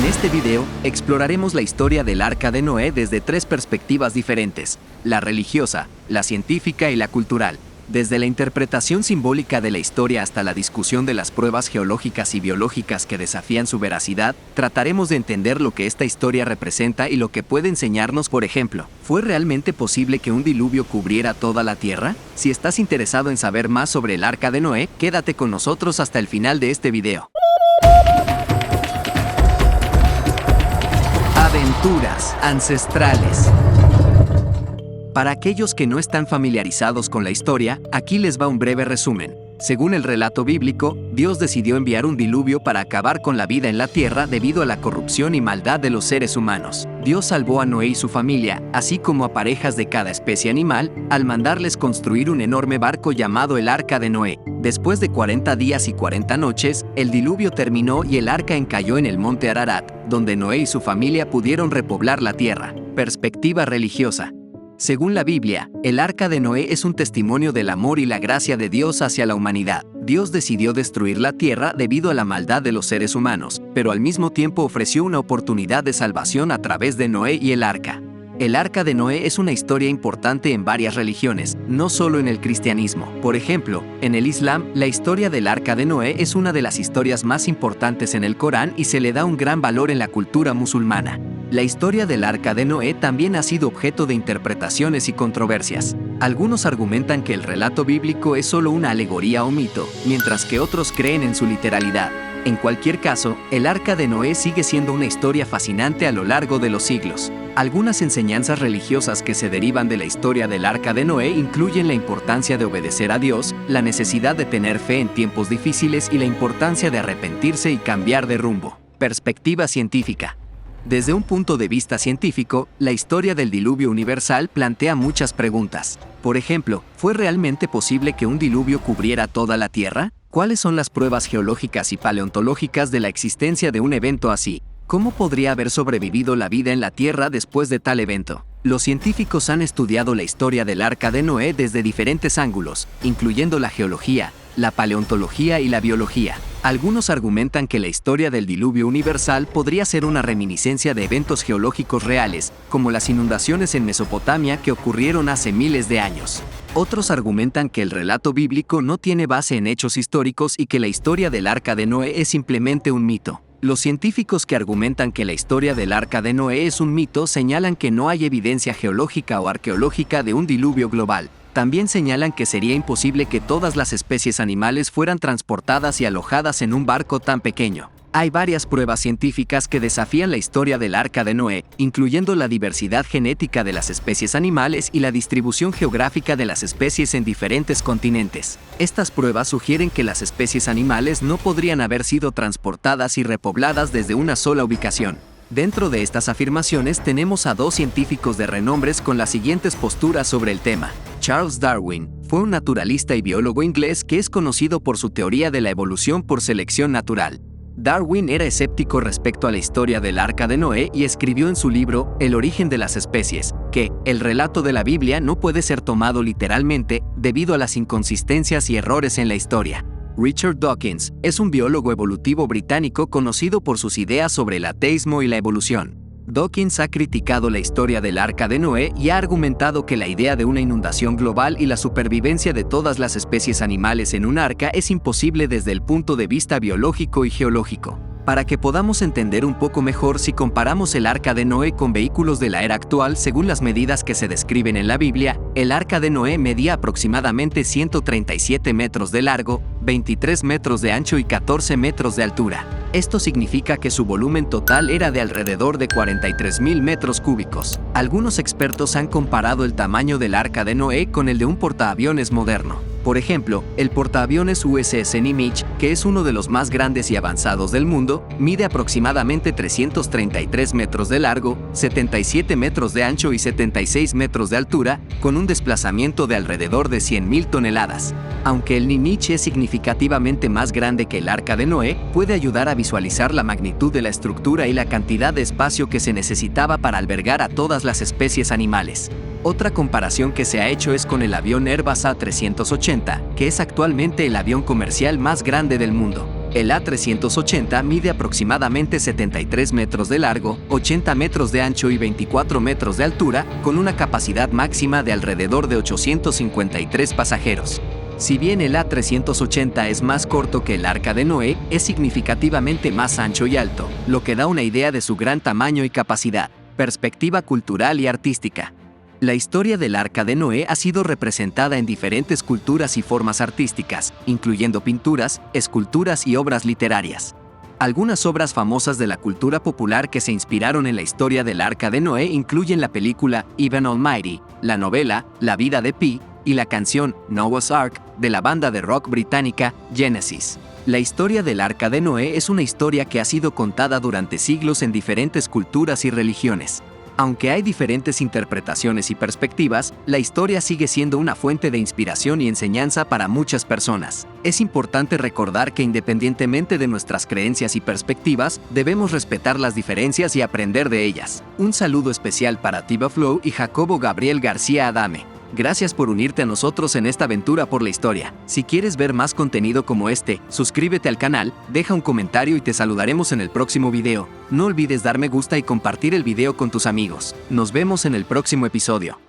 este video, exploraremos la historia del Arca de Noé desde tres perspectivas diferentes: la religiosa, la científica y la cultural. Desde la interpretación simbólica de la historia hasta la discusión de las pruebas geológicas y biológicas que desafían su veracidad, trataremos de entender lo que esta historia representa y lo que puede enseñarnos. Por ejemplo, ¿fue realmente posible que un diluvio cubriera toda la Tierra? Si estás interesado en saber más sobre el Arca de Noé, quédate con nosotros hasta el final de este video. Aventuras ancestrales. Para aquellos que no están familiarizados con la historia, aquí les va un breve resumen. Según el relato bíblico, Dios decidió enviar un diluvio para acabar con la vida en la tierra debido a la corrupción y maldad de los seres humanos. Dios salvó a Noé y su familia, así como a parejas de cada especie animal, al mandarles construir un enorme barco llamado el Arca de Noé. Después de 40 días y 40 noches, el diluvio terminó y el arca encalló en el monte Ararat, donde Noé y su familia pudieron repoblar la tierra. Perspectiva religiosa. Según la Biblia, el Arca de Noé es un testimonio del amor y la gracia de Dios hacia la humanidad. Dios decidió destruir la tierra debido a la maldad de los seres humanos, pero al mismo tiempo ofreció una oportunidad de salvación a través de Noé y el Arca. El Arca de Noé es una historia importante en varias religiones, no solo en el cristianismo. Por ejemplo, en el Islam, la historia del Arca de Noé es una de las historias más importantes en el Corán y se le da un gran valor en la cultura musulmana. La historia del Arca de Noé también ha sido objeto de interpretaciones y controversias. Algunos argumentan que el relato bíblico es solo una alegoría o mito, mientras que otros creen en su literalidad. En cualquier caso, el Arca de Noé sigue siendo una historia fascinante a lo largo de los siglos. Algunas enseñanzas religiosas que se derivan de la historia del Arca de Noé incluyen la importancia de obedecer a Dios, la necesidad de tener fe en tiempos difíciles y la importancia de arrepentirse y cambiar de rumbo. Perspectiva científica. Desde un punto de vista científico, la historia del diluvio universal plantea muchas preguntas. Por ejemplo, ¿fue realmente posible que un diluvio cubriera toda la Tierra? ¿Cuáles son las pruebas geológicas y paleontológicas de la existencia de un evento así? ¿Cómo podría haber sobrevivido la vida en la Tierra después de tal evento? Los científicos han estudiado la historia del Arca de Noé desde diferentes ángulos, incluyendo la geología, la paleontología y la biología. Algunos argumentan que la historia del diluvio universal podría ser una reminiscencia de eventos geológicos reales, como las inundaciones en Mesopotamia que ocurrieron hace miles de años. Otros argumentan que el relato bíblico no tiene base en hechos históricos y que la historia del Arca de Noé es simplemente un mito. Los científicos que argumentan que la historia del Arca de Noé es un mito señalan que no hay evidencia geológica o arqueológica de un diluvio global. También señalan que sería imposible que todas las especies animales fueran transportadas y alojadas en un barco tan pequeño. Hay varias pruebas científicas que desafían la historia del Arca de Noé, incluyendo la diversidad genética de las especies animales y la distribución geográfica de las especies en diferentes continentes. Estas pruebas sugieren que las especies animales no podrían haber sido transportadas y repobladas desde una sola ubicación. Dentro de estas afirmaciones tenemos a dos científicos de renombre con las siguientes posturas sobre el tema. Charles Darwin fue un naturalista y biólogo inglés que es conocido por su teoría de la evolución por selección natural. Darwin era escéptico respecto a la historia del Arca de Noé y escribió en su libro El origen de las especies, que el relato de la Biblia no puede ser tomado literalmente debido a las inconsistencias y errores en la historia. Richard Dawkins es un biólogo evolutivo británico conocido por sus ideas sobre el ateísmo y la evolución. Dawkins ha criticado la historia del Arca de Noé y ha argumentado que la idea de una inundación global y la supervivencia de todas las especies animales en un arca es imposible desde el punto de vista biológico y geológico. Para que podamos entender un poco mejor, si comparamos el Arca de Noé con vehículos de la era actual según las medidas que se describen en la Biblia, el Arca de Noé medía aproximadamente 137 metros de largo, 23 metros de ancho y 14 metros de altura. Esto significa que su volumen total era de alrededor de 43.000 metros cúbicos. Algunos expertos han comparado el tamaño del Arca de Noé con el de un portaaviones moderno. Por ejemplo, el portaaviones USS Nimitz, que es uno de los más grandes y avanzados del mundo, mide aproximadamente 333 metros de largo, 77 metros de ancho y 76 metros de altura, con un desplazamiento de alrededor de 100.000 toneladas. Aunque el Nimitz es significativamente más grande que el Arca de Noé, puede ayudar a visualizar la magnitud de la estructura y la cantidad de espacio que se necesitaba para albergar a todas las especies animales. Otra comparación que se ha hecho es con el avión Airbus A380, que es actualmente el avión comercial más grande del mundo. El A380 mide aproximadamente 73 metros de largo, 80 metros de ancho y 24 metros de altura, con una capacidad máxima de alrededor de 853 pasajeros. Si bien el A380 es más corto que el Arca de Noé, es significativamente más ancho y alto, lo que da una idea de su gran tamaño y capacidad. Perspectiva cultural y artística. La historia del Arca de Noé ha sido representada en diferentes culturas y formas artísticas, incluyendo pinturas, esculturas y obras literarias. Algunas obras famosas de la cultura popular que se inspiraron en la historia del Arca de Noé incluyen la película Even Almighty, la novela La vida de Pi y la canción Noah's Ark de la banda de rock británica Genesis. La historia del Arca de Noé es una historia que ha sido contada durante siglos en diferentes culturas y religiones. Aunque hay diferentes interpretaciones y perspectivas, la historia sigue siendo una fuente de inspiración y enseñanza para muchas personas. Es importante recordar que independientemente de nuestras creencias y perspectivas, debemos respetar las diferencias y aprender de ellas. Un saludo especial para Tiba Flow y Jacobo Gabriel García Adame. Gracias por unirte a nosotros en esta aventura por la historia. Si quieres ver más contenido como este, suscríbete al canal, deja un comentario y te saludaremos en el próximo video. No olvides dar me gusta y compartir el video con tus amigos. Nos vemos en el próximo episodio.